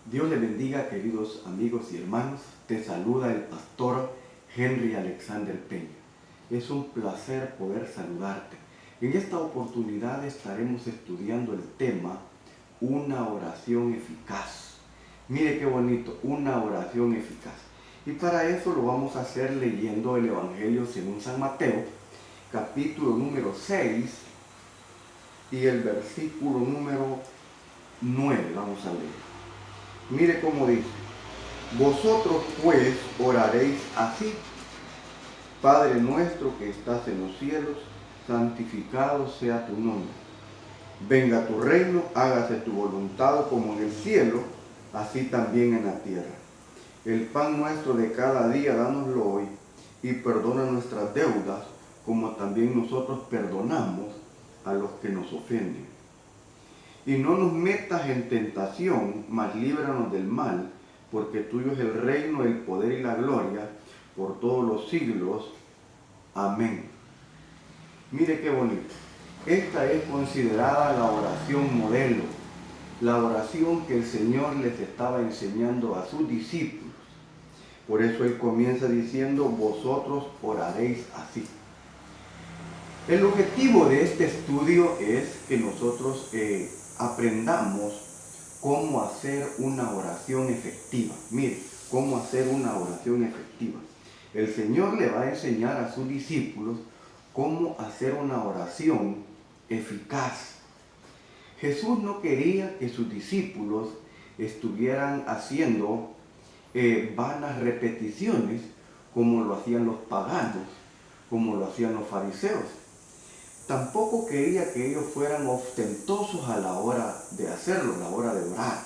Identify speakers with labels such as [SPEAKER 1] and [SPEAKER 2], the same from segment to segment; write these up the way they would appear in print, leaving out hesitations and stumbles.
[SPEAKER 1] Dios le bendiga, queridos amigos y hermanos. Te saluda el pastor Henry Alexander Peña. Es un placer poder saludarte. En esta oportunidad estaremos estudiando el tema una oración eficaz. Mire qué bonito, una oración eficaz. Y para eso lo vamos a hacer leyendo el Evangelio según San Mateo, capítulo número 6 y el versículo número 9. Vamos a leer. Mire cómo dice: vosotros pues oraréis así: Padre nuestro que estás en los cielos, santificado sea tu nombre. Venga tu reino, hágase tu voluntad como en el cielo, así también en la tierra. El pan nuestro de cada día dánoslo hoy, y perdona nuestras deudas, como también nosotros perdonamos a los que nos ofenden. Y no nos metas en tentación, mas líbranos del mal, porque tuyo es el reino, el poder y la gloria, por todos los siglos. Amén. Mire qué bonito. Esta es considerada la oración modelo, la oración que el Señor les estaba enseñando a sus discípulos. Por eso Él comienza diciendo: vosotros oraréis así. El objetivo de este estudio es que nosotros aprendamos cómo hacer una oración efectiva. Mire, cómo hacer una oración efectiva. El Señor le va a enseñar a sus discípulos cómo hacer una oración eficaz. Jesús no quería que sus discípulos estuvieran haciendo vanas repeticiones como lo hacían los paganos, como lo hacían los fariseos. Tampoco quería que ellos fueran ostentosos a la hora de hacerlo, a la hora de orar.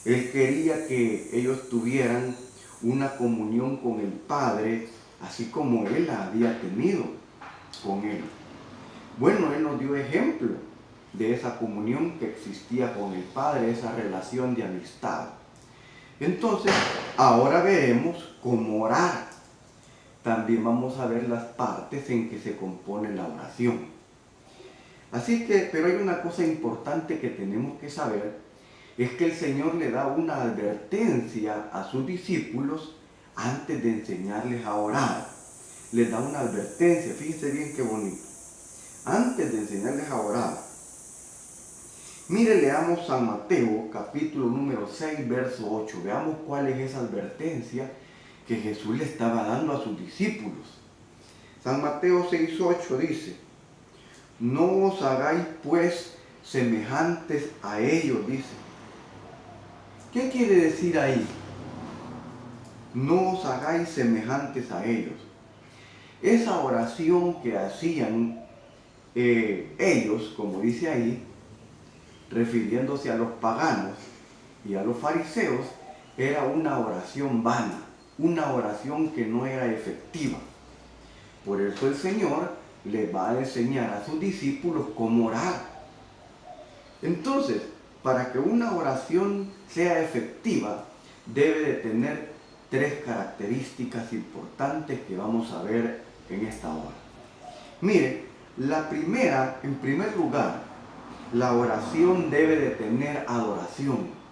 [SPEAKER 1] Él quería que ellos tuvieran una comunión con el Padre, así como Él la había tenido con Él. Bueno, Él nos dio ejemplo de esa comunión que existía con el Padre, esa relación de amistad. Entonces, ahora veremos cómo orar. También vamos a ver las partes en que se compone la oración. Así que, pero hay una cosa importante que tenemos que saber, es que el Señor le da una advertencia a sus discípulos antes de enseñarles a orar. Les da una advertencia, fíjense bien qué bonito. Antes de enseñarles a orar. Mire, leamos San Mateo, capítulo número 6, verso 8. Veamos cuál es esa advertencia que Jesús le estaba dando a sus discípulos. San Mateo 6:8 dice: no os hagáis pues semejantes a ellos, dice. ¿Qué quiere decir ahí? No os hagáis semejantes a ellos. Esa oración que hacían ellos, como dice ahí, refiriéndose a los paganos y a los fariseos, era una oración vana, una oración que no era efectiva. Por eso el Señor les va a enseñar a sus discípulos cómo orar. Entonces, para que una oración sea efectiva, debe de tener tres características importantes que vamos a ver en esta hora. Mire, la primera, en primer lugar, la oración debe de tener adoración.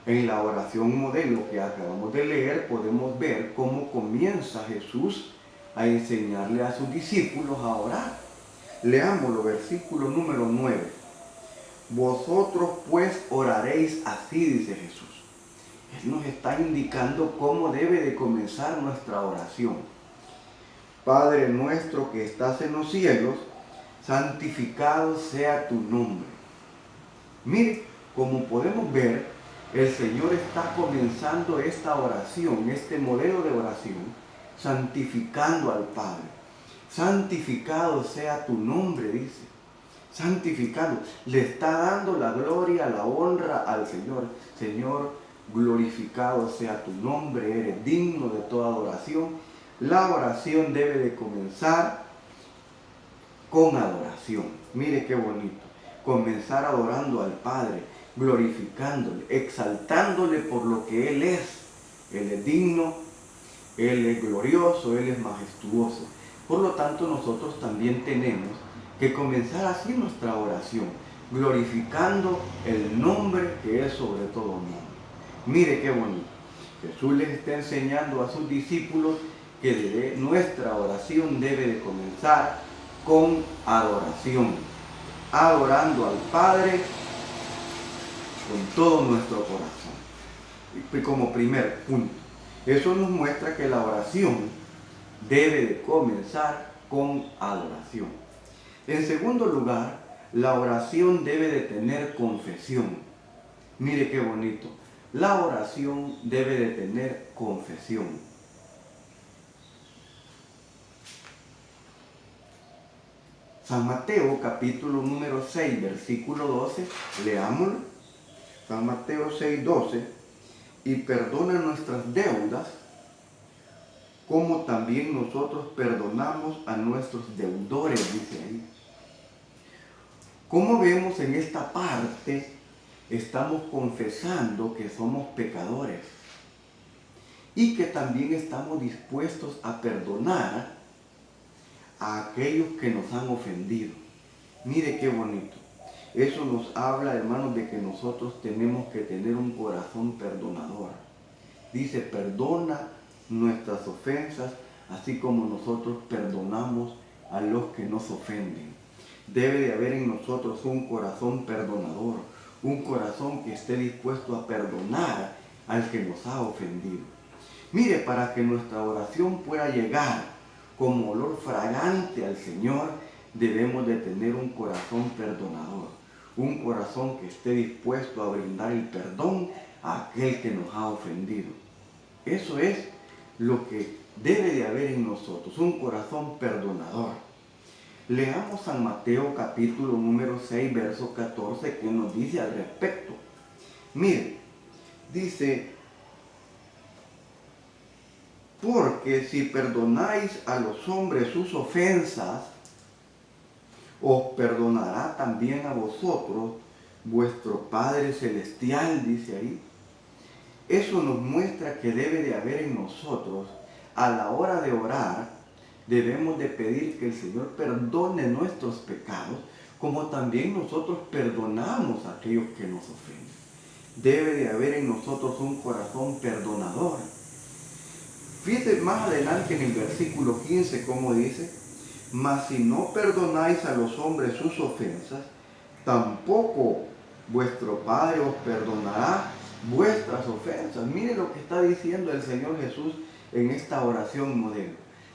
[SPEAKER 1] En la oración modelo que acabamos de leer podemos ver cómo comienza Jesús a enseñarle a sus discípulos a orar. Leámoslo, versículo número 9. Vosotros pues oraréis así, dice Jesús. Él nos está indicando cómo debe de comenzar nuestra oración. Padre nuestro que estás en los cielos, santificado sea tu nombre. Mire, como podemos ver, el Señor está comenzando esta oración, este modelo de oración, santificando al Padre. Santificado sea tu nombre, dice. Santificado. Le está dando la gloria, la honra al Señor. Señor, glorificado sea tu nombre, eres digno de toda adoración. La oración debe de comenzar con adoración. Mire qué bonito. Comenzar adorando al Padre, glorificándole, exaltándole por lo que Él es. Él es digno, Él es glorioso, Él es majestuoso. Por lo tanto, nosotros también tenemos que comenzar así nuestra oración, glorificando el nombre que es sobre todo nombre. Mire qué bonito. Jesús les está enseñando a sus discípulos que nuestra oración debe de comenzar con adoración, adorando al Padre con todo nuestro corazón. Y como primer punto, eso nos muestra que la oración debe de comenzar con adoración. En segundo lugar, la oración debe de tener confesión. Mire qué bonito. La oración debe de tener confesión. San Mateo capítulo número 6, versículo 12, leámoslo. San Mateo 6, 12, y perdona nuestras deudas, como también nosotros perdonamos a nuestros deudores, dice ahí. Como vemos en esta parte, estamos confesando que somos pecadores y que también estamos dispuestos a perdonar a aquellos que nos han ofendido. Mire qué bonito. Eso nos habla, hermanos, de que nosotros tenemos que tener un corazón perdonador. Dice, perdona nuestras ofensas, así como nosotros perdonamos a los que nos ofenden. Debe de haber en nosotros un corazón perdonador, un corazón que esté dispuesto a perdonar al que nos ha ofendido. Mire, para que nuestra oración pueda llegar como olor fragante al Señor, debemos de tener un corazón perdonador, un corazón que esté dispuesto a brindar el perdón a aquel que nos ha ofendido. Eso es lo que debe de haber en nosotros, un corazón perdonador. Leamos San Mateo capítulo número 6, verso 14, que nos dice al respecto. Mire, dice, porque si perdonáis a los hombres sus ofensas, os perdonará también a vosotros vuestro Padre Celestial, dice ahí. Eso nos muestra que debe de haber en nosotros, a la hora de orar, debemos de pedir que el Señor perdone nuestros pecados, como también nosotros perdonamos a aquellos que nos ofenden. Debe de haber en nosotros un corazón perdonador. Fíjense más adelante en el versículo 15 cómo dice, mas si no perdonáis a los hombres sus ofensas, tampoco vuestro Padre os perdonará vuestras ofensas. Mire lo que está diciendo el Señor Jesús en esta oración modelo,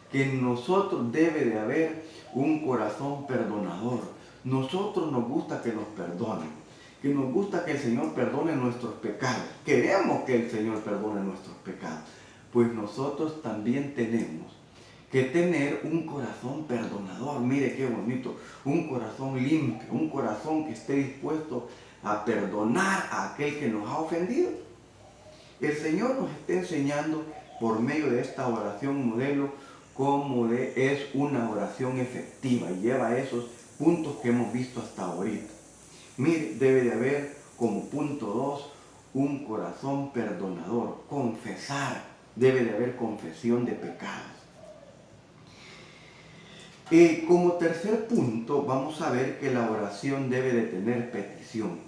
[SPEAKER 1] que en nosotros debe de haber un corazón perdonador. Nosotros nos gusta que nos perdonen, que nos gusta que el Señor perdone nuestros pecados. Queremos que el Señor perdone nuestros pecados. Pues nosotros también tenemos que tener un corazón perdonador. Mire qué bonito, un corazón limpio, un corazón que esté dispuesto a perdonar a aquel que nos ha ofendido. El Señor nos está enseñando por medio de esta oración modelo cómo es una oración efectiva y lleva esos puntos que hemos visto hasta ahorita. Mire, debe de haber como punto 2 un corazón perdonador, confesar. Debe de haber confesión de pecados. Como tercer punto, vamos a ver que la oración debe de tener petición.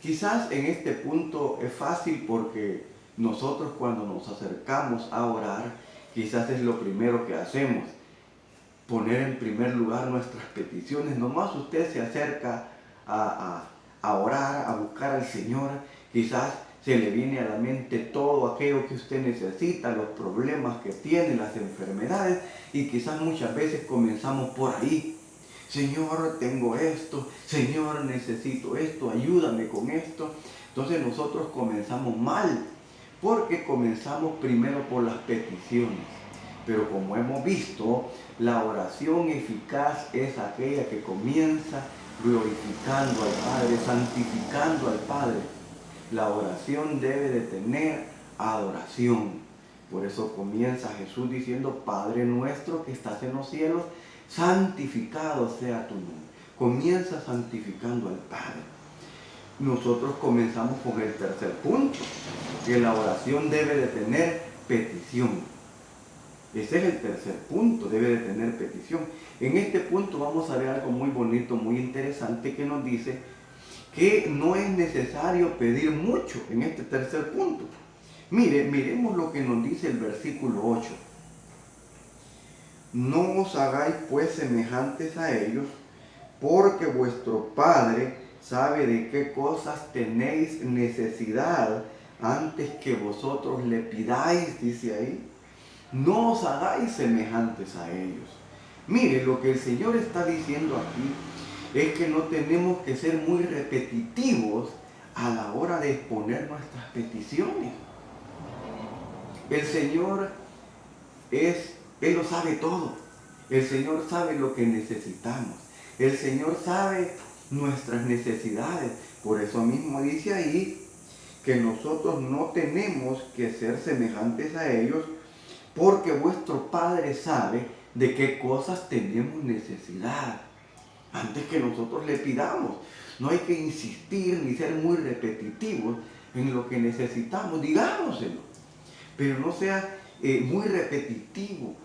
[SPEAKER 1] Quizás en este punto es fácil porque nosotros cuando nos acercamos a orar, quizás es lo primero que hacemos, poner en primer lugar nuestras peticiones. Nomás usted se acerca a orar, a buscar al Señor, quizás se le viene a la mente todo aquello que usted necesita, los problemas que tiene, las enfermedades, y quizás muchas veces comenzamos por ahí. Señor, tengo esto, Señor, necesito esto, ayúdame con esto. Entonces nosotros comenzamos mal, porque comenzamos primero por las peticiones. Pero como hemos visto, la oración eficaz es aquella que comienza glorificando al Padre, santificando al Padre. La oración debe de tener adoración. Por eso comienza Jesús diciendo, Padre nuestro que estás en los cielos, santificado sea tu nombre. Comienza santificando al Padre. Nosotros comenzamos con el tercer punto, que la oración debe de tener petición. Ese es el tercer punto, debe de tener petición. En este punto vamos a ver algo muy bonito, muy interesante, que nos dice que no es necesario pedir mucho en este tercer punto. Miremos lo que nos dice el versículo 8. No os hagáis pues semejantes a ellos, porque vuestro Padre sabe de qué cosas tenéis necesidad antes que vosotros le pidáis, dice ahí. No os hagáis semejantes a ellos. Mire, lo que el Señor está diciendo aquí es que no tenemos que ser muy repetitivos a la hora de exponer nuestras peticiones. El Señor Él lo sabe todo. El Señor sabe lo que necesitamos. El Señor sabe nuestras necesidades. Por eso mismo dice ahí que nosotros no tenemos que ser semejantes a ellos, porque vuestro Padre sabe de qué cosas tenemos necesidad antes que nosotros le pidamos. No hay que insistir ni ser muy repetitivos en lo que necesitamos, digámoselo, pero no sea muy repetitivo,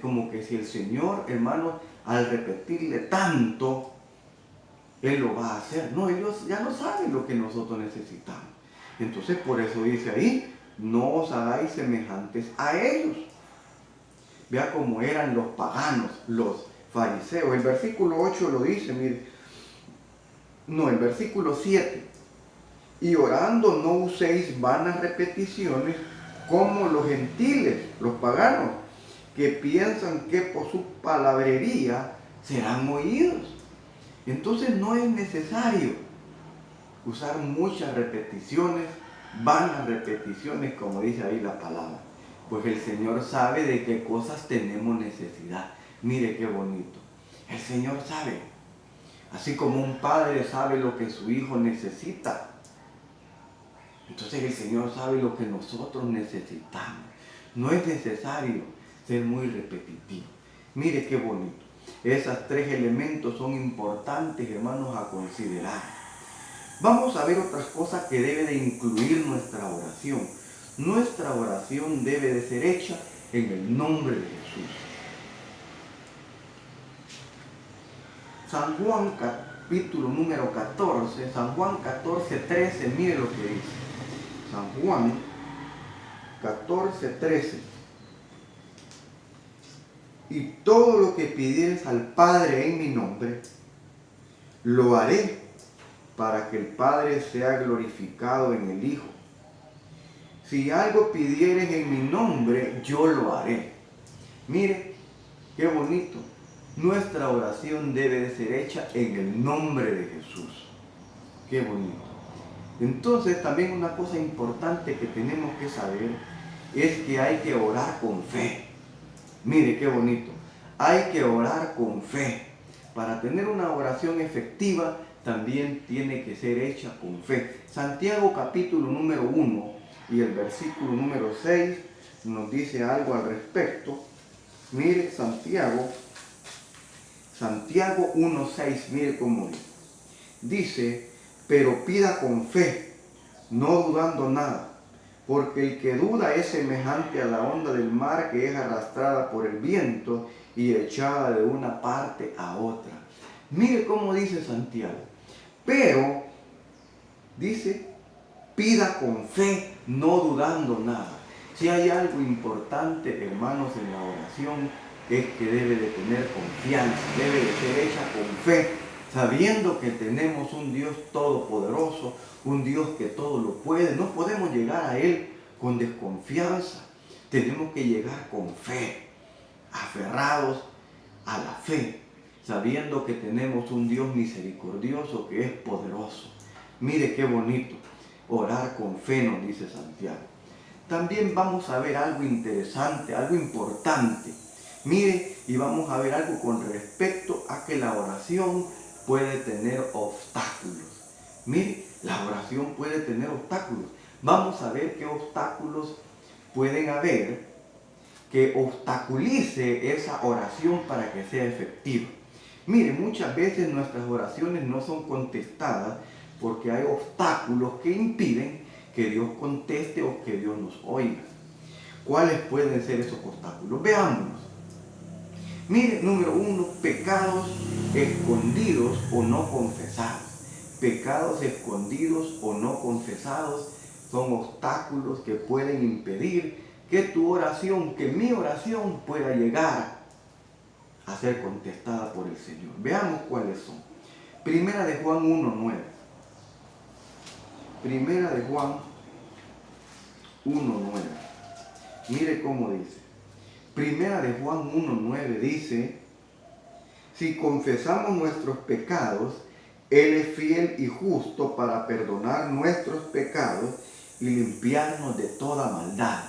[SPEAKER 1] como que si el Señor, hermano, al repetirle tanto, Él lo va a hacer. No, ellos ya no saben lo que nosotros necesitamos. Entonces por eso dice ahí, no os hagáis semejantes a ellos. Vea cómo eran los paganos, los fariseos. El versículo 8 lo dice, mire. No, el versículo 7. Y orando no uséis vanas repeticiones como los gentiles, los paganos, que piensan que por su palabrería serán oídos. Entonces no es necesario usar muchas repeticiones, vanas repeticiones, como dice ahí la palabra. Pues el Señor sabe de qué cosas tenemos necesidad. Mire qué bonito. El Señor sabe. Así como un padre sabe lo que su hijo necesita. Entonces el Señor sabe lo que nosotros necesitamos. No es necesario ser muy repetitivo. Mire qué bonito. Esos tres elementos son importantes, hermanos, a considerar. Vamos a ver otras cosas que debe de incluir nuestra oración. Nuestra oración debe de ser hecha en el nombre de Jesús. San Juan capítulo número 14, San Juan 14, 13, mire lo que dice. San Juan 14, 13. Y todo lo que pidieres al Padre en mi nombre, lo haré para que el Padre sea glorificado en el Hijo. Si algo pidieres en mi nombre, yo lo haré. Mire, qué bonito. Nuestra oración debe de ser hecha en el nombre de Jesús. Qué bonito. Entonces, también una cosa importante que tenemos que saber es que hay que orar con fe. Mire, qué bonito. Hay que orar con fe. Para tener una oración efectiva, también tiene que ser hecha con fe. Santiago capítulo número 1 y el versículo número 6 nos dice algo al respecto. Mire, Santiago 1:6, mire cómo dice. Dice, pero pida con fe, no dudando nada, porque el que duda es semejante a la onda del mar que es arrastrada por el viento y echada de una parte a otra. Mire cómo dice Santiago, pero dice, pida con fe, no dudando nada. Si hay algo importante, hermanos, en la oración, es que debe de tener confianza, debe de ser hecha con fe, sabiendo que tenemos un Dios todopoderoso, un Dios que todo lo puede. No podemos llegar a Él con desconfianza, tenemos que llegar con fe, aferrados a la fe, sabiendo que tenemos un Dios misericordioso que es poderoso. Mire qué bonito, orar con fe, nos dice Santiago. También vamos a ver algo interesante, algo importante. Mire, y vamos a ver algo con respecto a que la oración puede tener obstáculos. Mire, la oración puede tener obstáculos. Vamos a ver qué obstáculos pueden haber que obstaculice esa oración para que sea efectiva. Mire, muchas veces nuestras oraciones no son contestadas porque hay obstáculos que impiden que Dios conteste o que Dios nos oiga. ¿Cuáles pueden ser esos obstáculos? Veámonos. Mire, número 1, pecados escondidos o no confesados. pecados escondidos o no confesados son obstáculos que pueden impedir que tu oración, que mi oración pueda llegar a ser contestada por el Señor. Veamos cuáles son. Primera de Juan 1:9. Primera de Juan 1:9. Mire cómo dice. Primera de Juan 1:9 dice: si confesamos nuestros pecados, Él es fiel y justo para perdonar nuestros pecados y limpiarnos de toda maldad.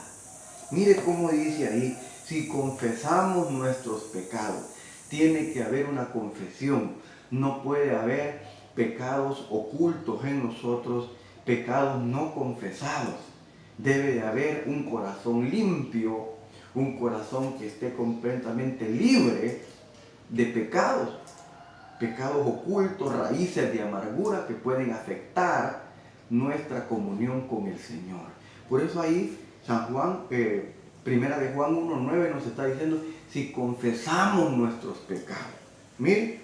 [SPEAKER 1] Mire cómo dice ahí: si confesamos nuestros pecados. Tiene que haber una confesión. No puede haber pecados ocultos en nosotros, pecados no confesados. Debe de haber un corazón limpio, un corazón que esté completamente libre de pecados. Pecados ocultos, raíces de amargura que pueden afectar nuestra comunión con el Señor. Por eso ahí San Juan, Primera de Juan 1:9 nos está diciendo: si confesamos nuestros pecados. Mire,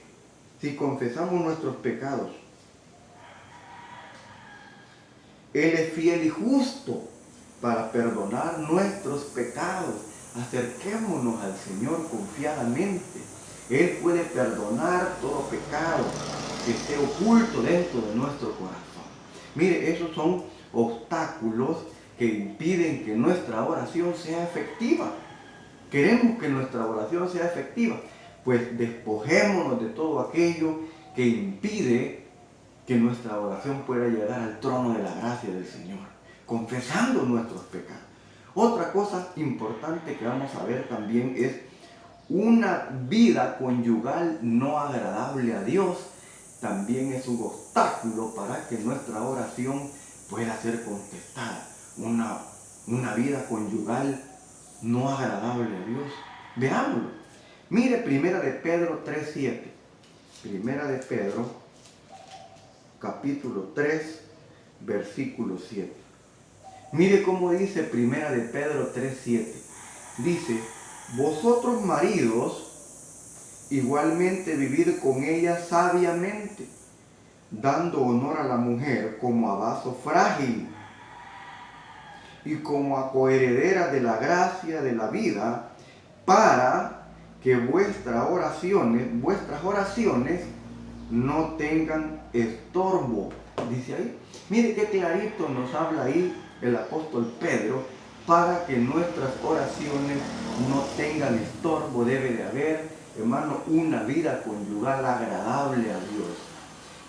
[SPEAKER 1] si confesamos nuestros pecados, Él es fiel y justo para perdonar nuestros pecados. Acerquémonos al Señor confiadamente. Él puede perdonar todo pecado que esté oculto dentro de nuestro corazón. Mire, esos son obstáculos que impiden que nuestra oración sea efectiva. Queremos que nuestra oración sea efectiva, pues despojémonos de todo aquello que impide que nuestra oración pueda llegar al trono de la gracia del Señor, confesando nuestros pecados. Otra cosa importante que vamos a ver también es una vida conyugal no agradable a Dios. También es un obstáculo para que nuestra oración pueda ser contestada. Una vida conyugal no agradable a Dios. Veámoslo. Mire Primera de Pedro 3:7. Primera de Pedro, capítulo 3, versículo 7. Mire cómo dice Primera de Pedro 3:7. Dice: vosotros maridos, igualmente vivid con ella sabiamente, dando honor a la mujer como a vaso frágil y como a coheredera de la gracia de la vida, para que vuestras oraciones no tengan estorbo. Dice ahí. Mire qué clarito nos habla ahí el apóstol Pedro. Para que nuestras oraciones no tengan estorbo, debe de haber, hermano, una vida conyugal agradable a Dios.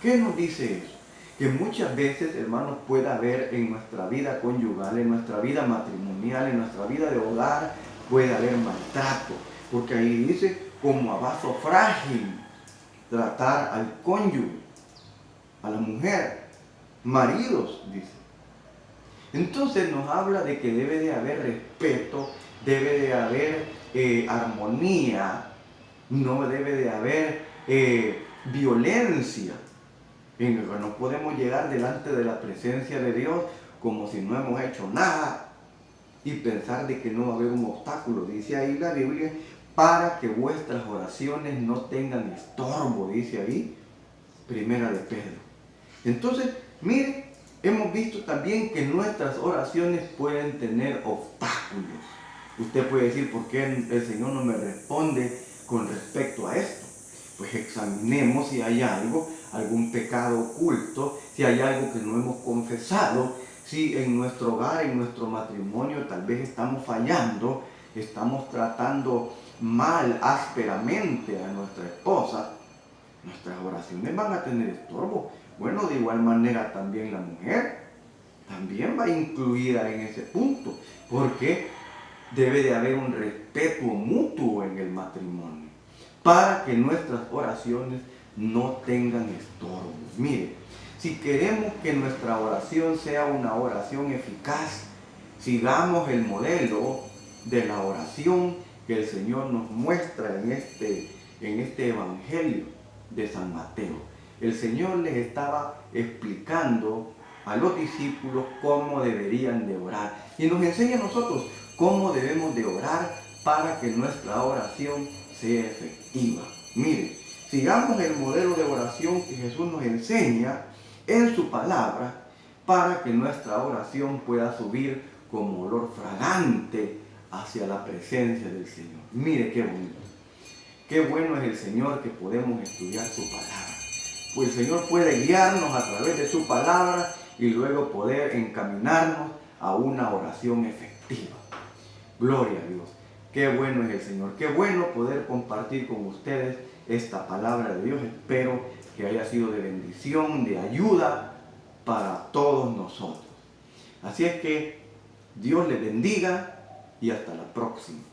[SPEAKER 1] ¿Qué nos dice eso? Que muchas veces, hermanos, puede haber en nuestra vida conyugal, en nuestra vida matrimonial, en nuestra vida de hogar, puede haber maltrato. Porque ahí dice, como a vaso frágil, tratar al cónyuge, a la mujer, maridos, dice. Entonces nos habla de que debe de haber respeto, debe de haber armonía, no debe de haber violencia. No podemos llegar delante de la presencia de Dios como si no hemos hecho nada y pensar de que no va a haber un obstáculo. Dice ahí la Biblia: para que vuestras oraciones no tengan estorbo, dice ahí Primera de Pedro. Entonces, mire, hemos visto también que nuestras oraciones pueden tener obstáculos. Usted puede decir: ¿por qué el Señor no me responde con respecto a esto? Pues examinemos si hay algún pecado oculto, si hay algo que no hemos confesado, si en nuestro hogar, en nuestro matrimonio, tal vez estamos fallando, estamos tratando mal, ásperamente a nuestra esposa. Nuestras oraciones van a tener estorbo. Bueno, de igual manera también la mujer también va incluida en ese punto, porque debe de haber un respeto mutuo en el matrimonio para que nuestras oraciones no tengan estorbos. Mire, si queremos que nuestra oración sea una oración eficaz, sigamos el modelo de la oración que el Señor nos muestra en este Evangelio de San Mateo. El Señor les estaba explicando a los discípulos cómo deberían de orar. Y nos enseña a nosotros cómo debemos de orar para que nuestra oración sea efectiva. Mire, sigamos el modelo de oración que Jesús nos enseña en su palabra para que nuestra oración pueda subir como olor fragante hacia la presencia del Señor. Mire qué bonito. Qué bueno es el Señor que podemos estudiar su palabra. Pues el Señor puede guiarnos a través de su palabra y luego poder encaminarnos a una oración efectiva. Gloria a Dios. Qué bueno es el Señor. Qué bueno poder compartir con ustedes esta palabra de Dios. Espero que haya sido de bendición, de ayuda para todos nosotros. Así es que Dios les bendiga y hasta la próxima.